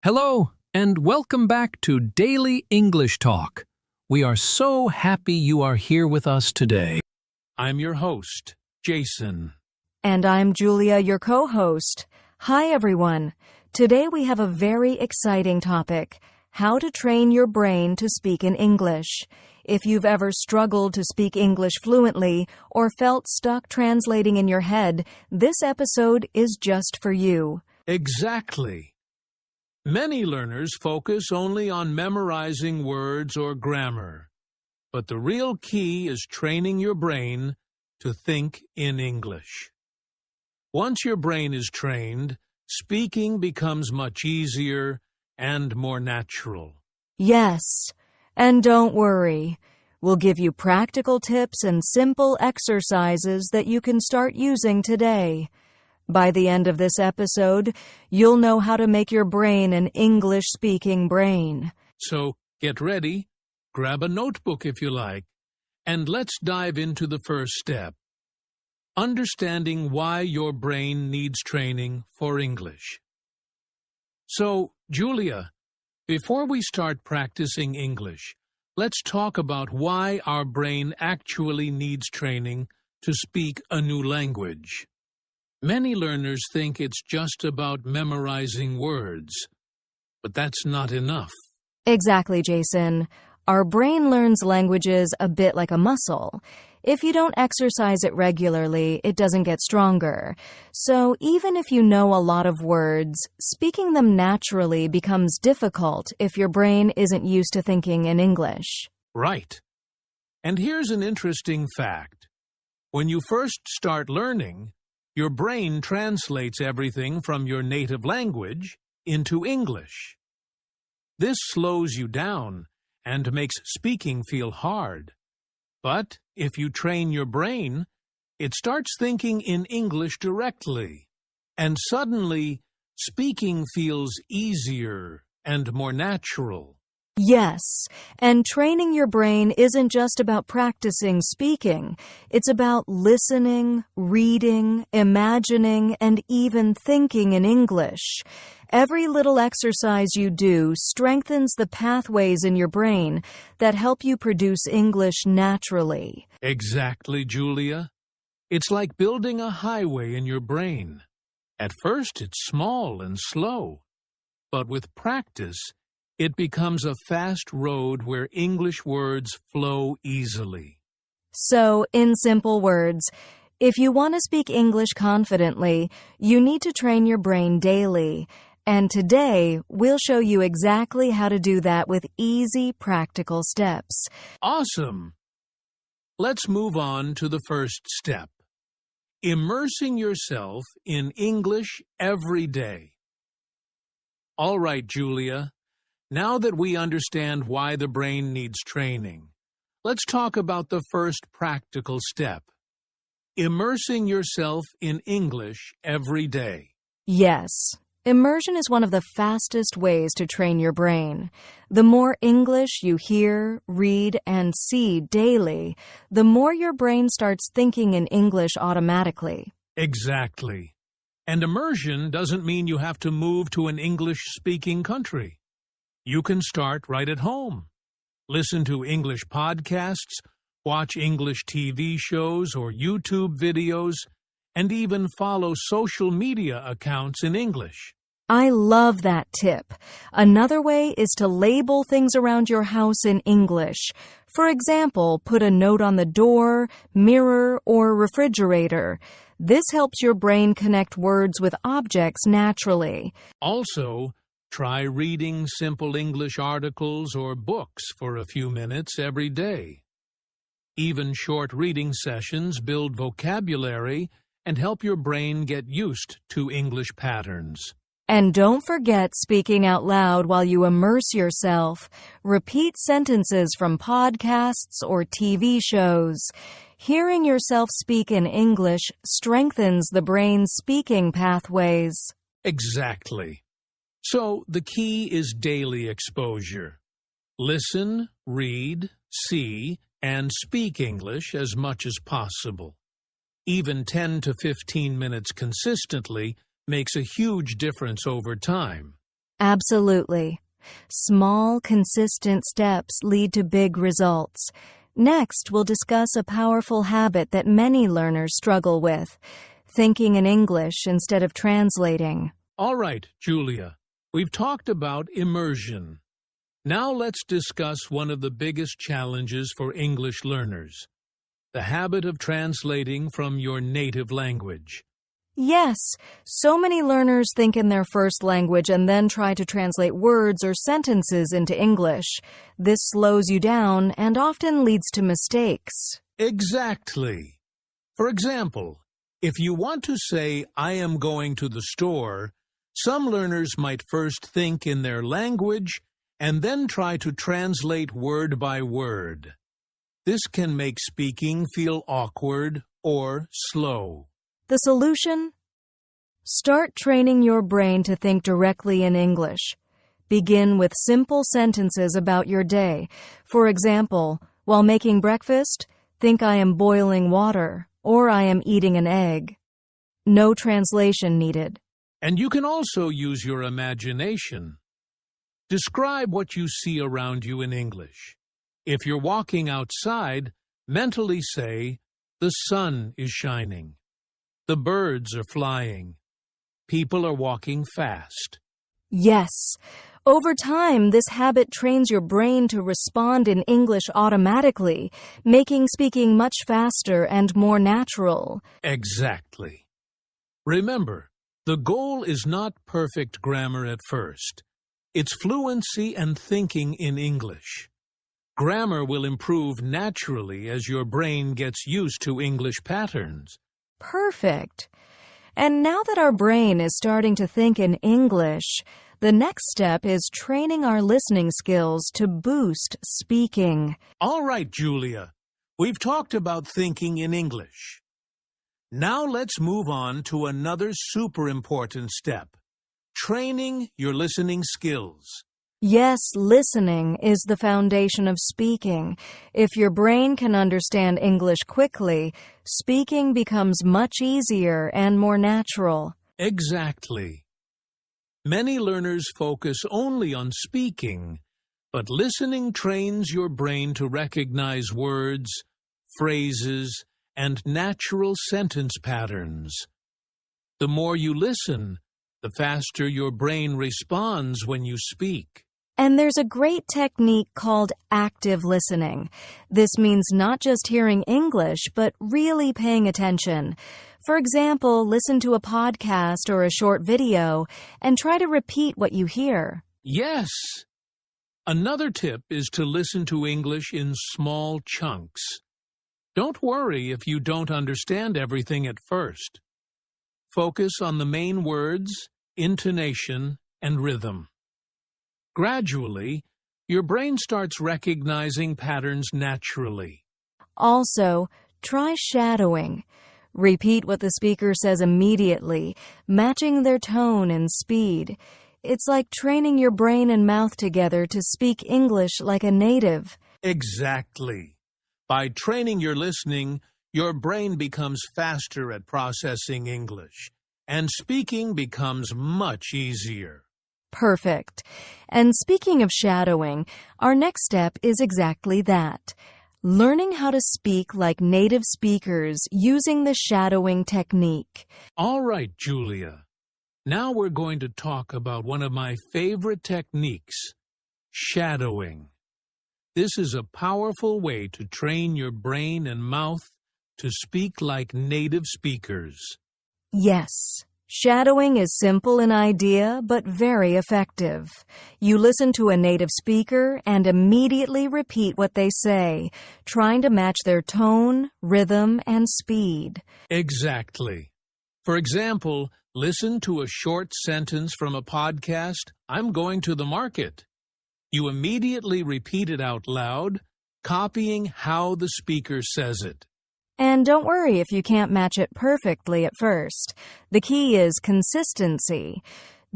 Hello, and welcome back to Daily English Talk. We are so happy you are here with us today. I'm your host, Jason. And I'm Julia, your co-host. Hi, everyone. Today we have a very exciting topic, how to train your brain to speak in English. If you've ever struggled to speak English fluently or felt stuck translating in your head, this episode is just for you. Exactly. Many learners focus only on memorizing words or grammar, but the real key is training your brain to think in English. Once your brain is trained, speaking becomes much easier and more natural. Yes, and don't worry. We'll give you practical tips and simple exercises that you can start using today. By the end of this episode, you'll know how to make your brain an English-speaking brain. So get ready, grab a notebook if you like, and let's dive into the first step. Understanding why your brain needs training for English. So, Julia, before we start practicing English, let's talk about why our brain actually needs training to speak a new language. Many learners think it's just about memorizing words, but that's not enough. Exactly, Jason. Our brain learns languages a bit like a muscle. If you don't exercise it regularly, it doesn't get stronger. So even if you know a lot of words, speaking them naturally becomes difficult if your brain isn't used to thinking in English. Right. And here's an interesting fact. When you first start learning, your brain translates everything from your native language into English. This slows you down and makes speaking feel hard. But if you train your brain, it starts thinking in English directly, and suddenly speaking feels easier and more natural. Yes, and training your brain isn't just about practicing speaking. It's about listening, reading, imagining, and even thinking in English. Every little exercise you do strengthens the pathways in your brain that help you produce English naturally. Exactly, Julia. It's like building a highway in your brain. At first, it's small and slow, but with practice, it becomes a fast road where English words flow easily. So, in simple words, if you want to speak English confidently, you need to train your brain daily. And today, we'll show you exactly how to do that with easy, practical steps. Awesome! Let's move on to the first step. Immersing yourself in English every day. All right, Julia. Now that we understand why the brain needs training, let's talk about the first practical step. Immersing yourself in English every day. Yes. Immersion is one of the fastest ways to train your brain. The more English you hear, read, and see daily, the more your brain starts thinking in English automatically. Exactly. And immersion doesn't mean you have to move to an English-speaking country. You can start right at home. Listen to English podcasts, watch English TV shows or YouTube videos, and even follow social media accounts in English. I love that tip. Another way is to label things around your house in English. For example, put a note on the door, mirror, or refrigerator. This helps your brain connect words with objects naturally. Also, try reading simple English articles or books for a few minutes every day. Even short reading sessions build vocabulary and help your brain get used to English patterns. And don't forget speaking out loud while you immerse yourself. Repeat sentences from podcasts or TV shows. Hearing yourself speak in English strengthens the brain's speaking pathways. Exactly. So the key is daily exposure. Listen, read, see, and speak English as much as possible. Even 10 to 15 minutes consistently makes a huge difference over time. Absolutely. Small, consistent steps lead to big results. Next, we'll discuss a powerful habit that many learners struggle with: thinking in English instead of translating. All right, Julia, we've talked about immersion. Now let's discuss one of the biggest challenges for English learners: the habit of translating from your native language. Yes, so many learners think in their first language and then try to translate words or sentences into English. This slows you down and often leads to mistakes. Exactly. For example, if you want to say, "I am going to the store," some learners might first think in their language and then try to translate word by word. This can make speaking feel awkward or slow. The solution? Start training your brain to think directly in English. Begin with simple sentences about your day. For example, while making breakfast, think "I am boiling water" or "I am eating an egg." No translation needed. And you can also use your imagination. Describe what you see around you in English. If you're walking outside, mentally say, "The sun is shining. The birds are flying. People are walking fast." Yes. Over time, this habit trains your brain to respond in English automatically, making speaking much faster and more natural. Exactly. Remember, the goal is not perfect grammar at first. It's fluency and thinking in English. Grammar will improve naturally as your brain gets used to English patterns. Perfect. And now that our brain is starting to think in English, the next step is training our listening skills to boost speaking. All right, Julia. We've talked about thinking in English. Now let's move on to another super important step: training your listening skills. Yes, listening is the foundation of speaking. If your brain can understand English quickly, speaking becomes much easier and more natural. Exactly. Many learners focus only on speaking, but listening trains your brain to recognize words, phrases, and natural sentence patterns. The more you listen, the faster your brain responds when you speak. And there's a great technique called active listening. This means not just hearing English, but really paying attention. For example, listen to a podcast or a short video and try to repeat what you hear. Yes! Another tip is to listen to English in small chunks. Don't worry if you don't understand everything at first. Focus on the main words, intonation, and rhythm. Gradually, your brain starts recognizing patterns naturally. Also, try shadowing. Repeat what the speaker says immediately, matching their tone and speed. It's like training your brain and mouth together to speak English like a native. Exactly. By training your listening, your brain becomes faster at processing English, and speaking becomes much easier. Perfect. And speaking of shadowing, our next step is exactly that: learning how to speak like native speakers using the shadowing technique. All right, Julia. Now we're going to talk about one of my favorite techniques, shadowing. This is a powerful way to train your brain and mouth to speak like native speakers. Yes. Shadowing is simple in idea, but very effective. You listen to a native speaker and immediately repeat what they say, trying to match their tone, rhythm, and speed. Exactly. For example, listen to a short sentence from a podcast, "I'm going to the market." You immediately repeat it out loud, copying how the speaker says it. And don't worry if you can't match it perfectly at first. The key is consistency.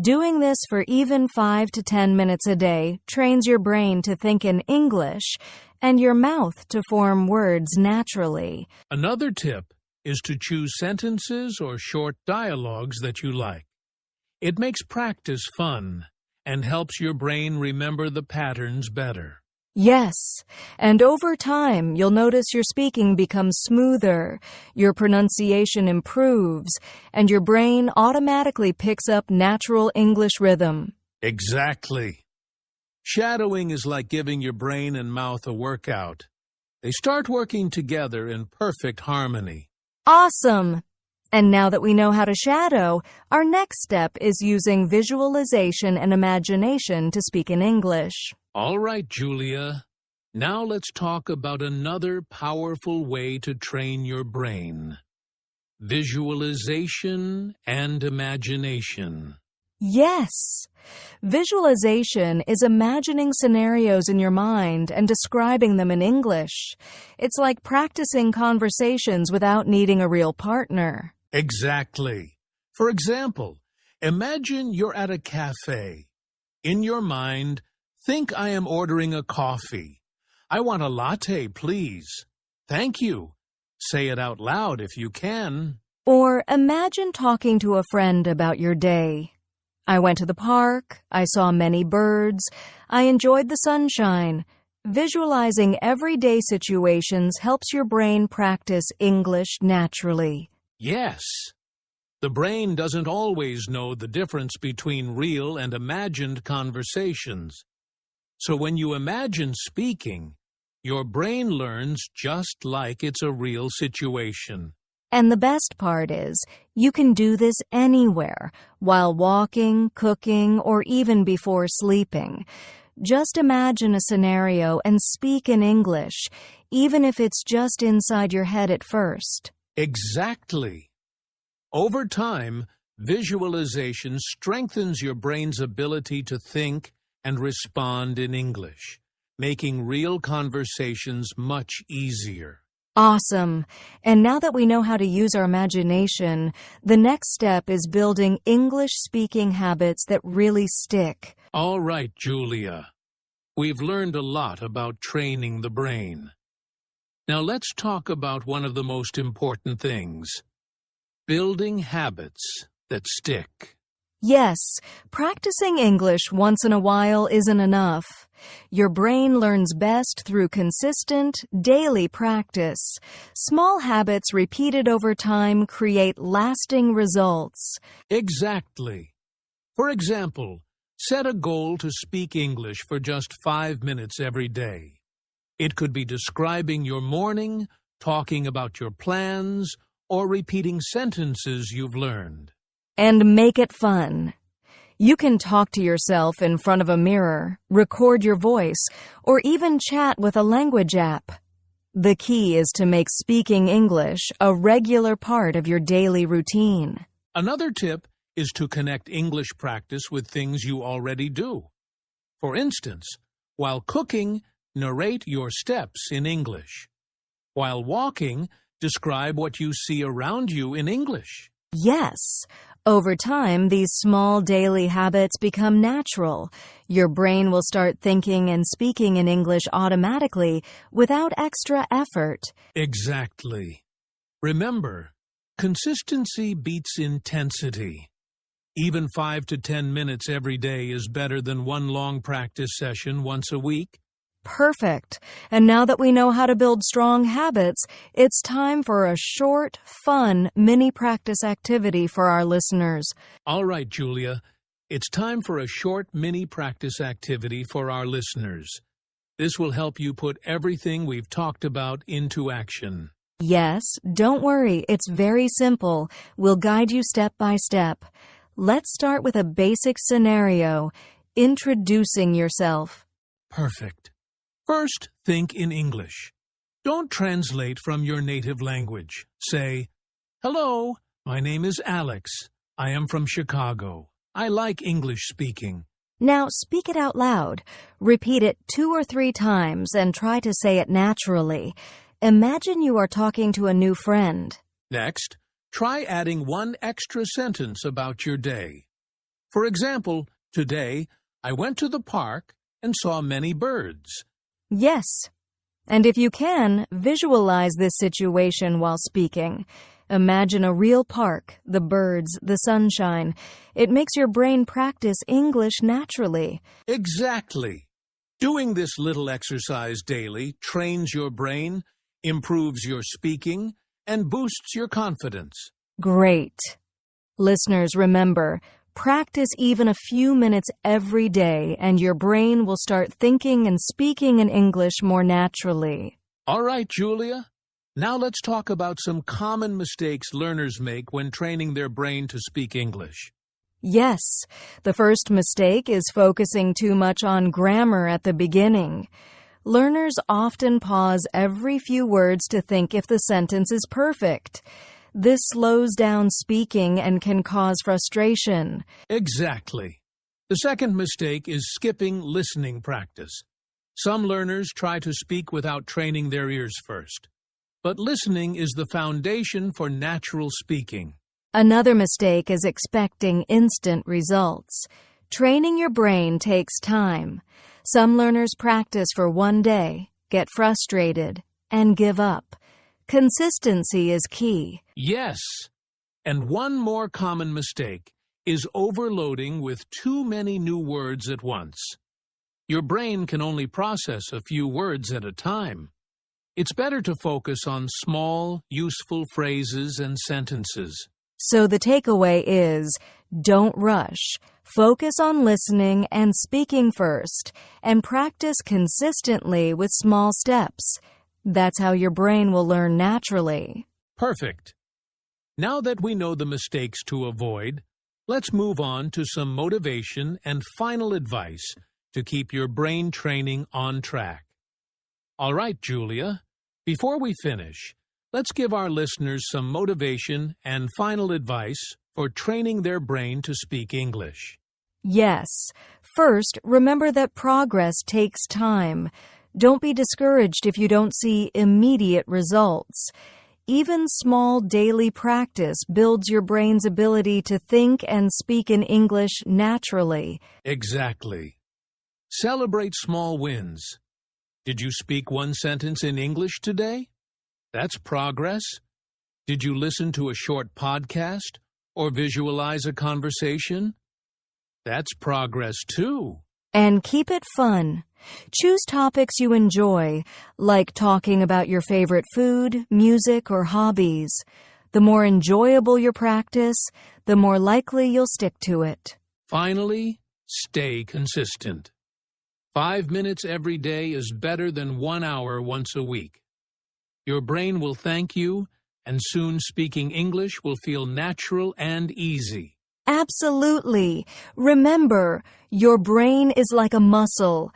Doing this for even 5 to 10 minutes a day trains your brain to think in English and your mouth to form words naturally. Another tip is to choose sentences or short dialogues that you like. It makes practice fun and helps your brain remember the patterns better. Yes, and over time, you'll notice your speaking becomes smoother, your pronunciation improves, and your brain automatically picks up natural English rhythm. Exactly. Shadowing is like giving your brain and mouth a workout. They start working together in perfect harmony. Awesome! And now that we know how to shadow, our next step is using visualization and imagination to speak in English. All right, Julia. Now let's talk about another powerful way to train your brain. Visualization and imagination. Yes! Visualization is imagining scenarios in your mind and describing them in English. It's like practicing conversations without needing a real partner. Exactly. For example, imagine you're at a cafe. In your mind, think I am ordering a coffee. I want a latte, please. Thank you. Say it out loud if you can. Or imagine talking to a friend about your day. I went to the park. I saw many birds. I enjoyed the sunshine. Visualizing everyday situations helps your brain practice English naturally. Yes. The brain doesn't always know the difference between real and imagined conversations. So when you imagine speaking, your brain learns just like it's a real situation. And the best part is, you can do this anywhere, while walking, cooking, or even before sleeping. Just imagine a scenario and speak in English, even if it's just inside your head at first. Exactly. Over time, visualization strengthens your brain's ability to think and respond in English, making real conversations much easier. Awesome! And now that we know how to use our imagination, the next step is building English-speaking habits that really stick. All right, Julia. We've learned a lot about training the brain. Now let's talk about one of the most important things: building habits that stick. Yes, practicing English once in a while isn't enough. Your brain learns best through consistent, daily practice. Small habits repeated over time create lasting results. Exactly. For example, set a goal to speak English for just 5 minutes every day. It could be describing your morning, talking about your plans, or repeating sentences you've learned. And make it fun. You can talk to yourself in front of a mirror, record your voice, or even chat with a language app. The key is to make speaking English a regular part of your daily routine. Another tip is to connect English practice with things you already do. For instance, while cooking, narrate your steps in English. While walking, describe what you see around you in English. Yes. Over time, these small daily habits become natural. Your brain will start thinking and speaking in English automatically without extra effort. Exactly. Remember, consistency beats intensity. Even 5 to 10 minutes every day is better than one long practice session once a week. Perfect. And now that we know how to build strong habits, it's time for a short, fun mini practice activity for our listeners. All right, Julia. It's time for a short mini practice activity for our listeners. This will help you put everything we've talked about into action. Yes, don't worry. It's very simple. We'll guide you step by step. Let's start with a basic scenario. Introducing yourself. Perfect. First, think in English. Don't translate from your native language. Say, "Hello, my name is Alex. I am from Chicago. I like English speaking." Now speak it out loud. Repeat it 2 or 3 times and try to say it naturally. Imagine you are talking to a new friend. Next, try adding one extra sentence about your day. For example, today, I went to the park and saw many birds. Yes. And if you can, visualize this situation while speaking. Imagine a real park, the birds, the sunshine. It makes your brain practice English naturally. Exactly. Doing this little exercise daily trains your brain, improves your speaking, and boosts your confidence. Great. Listeners, remember, practice even a few minutes every day and your brain will start thinking and speaking in English more naturally. All right, Julia. Now let's talk about some common mistakes learners make when training their brain to speak English. Yes, the first mistake is focusing too much on grammar at the beginning. Learners often pause every few words to think if the sentence is perfect. This slows down speaking and can cause frustration. Exactly. The second mistake is skipping listening practice. Some learners try to speak without training their ears first. But listening is the foundation for natural speaking. Another mistake is expecting instant results. Training your brain takes time. Some learners practice for one day, get frustrated, and give up. Consistency is key. Yes. And one more common mistake is overloading with too many new words at once. Your brain can only process a few words at a time. It's better to focus on small, useful phrases and sentences. So the takeaway is, don't rush. Focus on listening and speaking first, and practice consistently with small steps. That's how your brain will learn naturally. Perfect. Now that we know the mistakes to avoid, let's move on to some motivation and final advice to keep your brain training on track. All right, Julia, before we finish, let's give our listeners some motivation and final advice for training their brain to speak English. Yes. First, remember that progress takes time. Don't be discouraged if you don't see immediate results. Even small daily practice builds your brain's ability to think and speak in English naturally. Exactly. Celebrate small wins. Did you speak one sentence in English today? That's progress. Did you listen to a short podcast or visualize a conversation? That's progress too. And keep it fun. Choose topics you enjoy, like talking about your favorite food, music, or hobbies. The more enjoyable your practice, the more likely you'll stick to it. Finally, stay consistent. 5 minutes every day is better than 1 hour once a week. Your brain will thank you, and soon speaking English will feel natural and easy. Absolutely. Remember, your brain is like a muscle.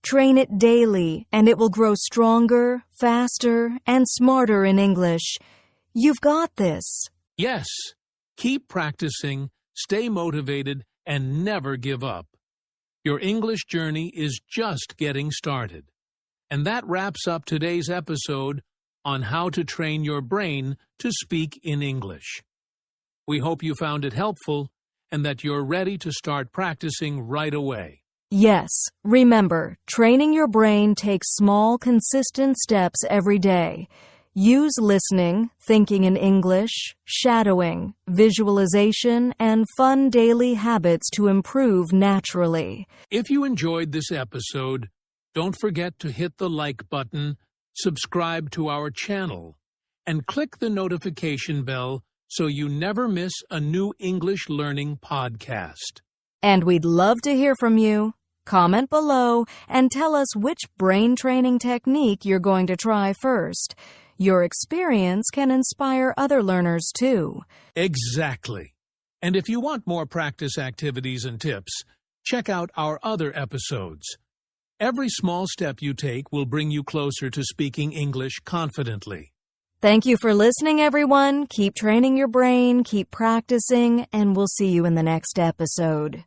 Train it daily, and it will grow stronger, faster, and smarter in English. You've got this. Yes. Keep practicing, stay motivated, and never give up. Your English journey is just getting started. And that wraps up today's episode on how to train your brain to speak in English. We hope you found it helpful and that you're ready to start practicing right away. Yes, remember, training your brain takes small, consistent steps every day. Use listening, thinking in English, shadowing, visualization, and fun daily habits to improve naturally. If you enjoyed this episode, don't forget to hit the like button, subscribe to our channel, and click the notification bell so you never miss a new English learning podcast. And we'd love to hear from you. Comment below and tell us which brain training technique you're going to try first. Your experience can inspire other learners too. Exactly. And if you want more practice activities and tips, check out our other episodes. Every small step you take will bring you closer to speaking English confidently. Thank you for listening, everyone. Keep training your brain, keep practicing, and we'll see you in the next episode.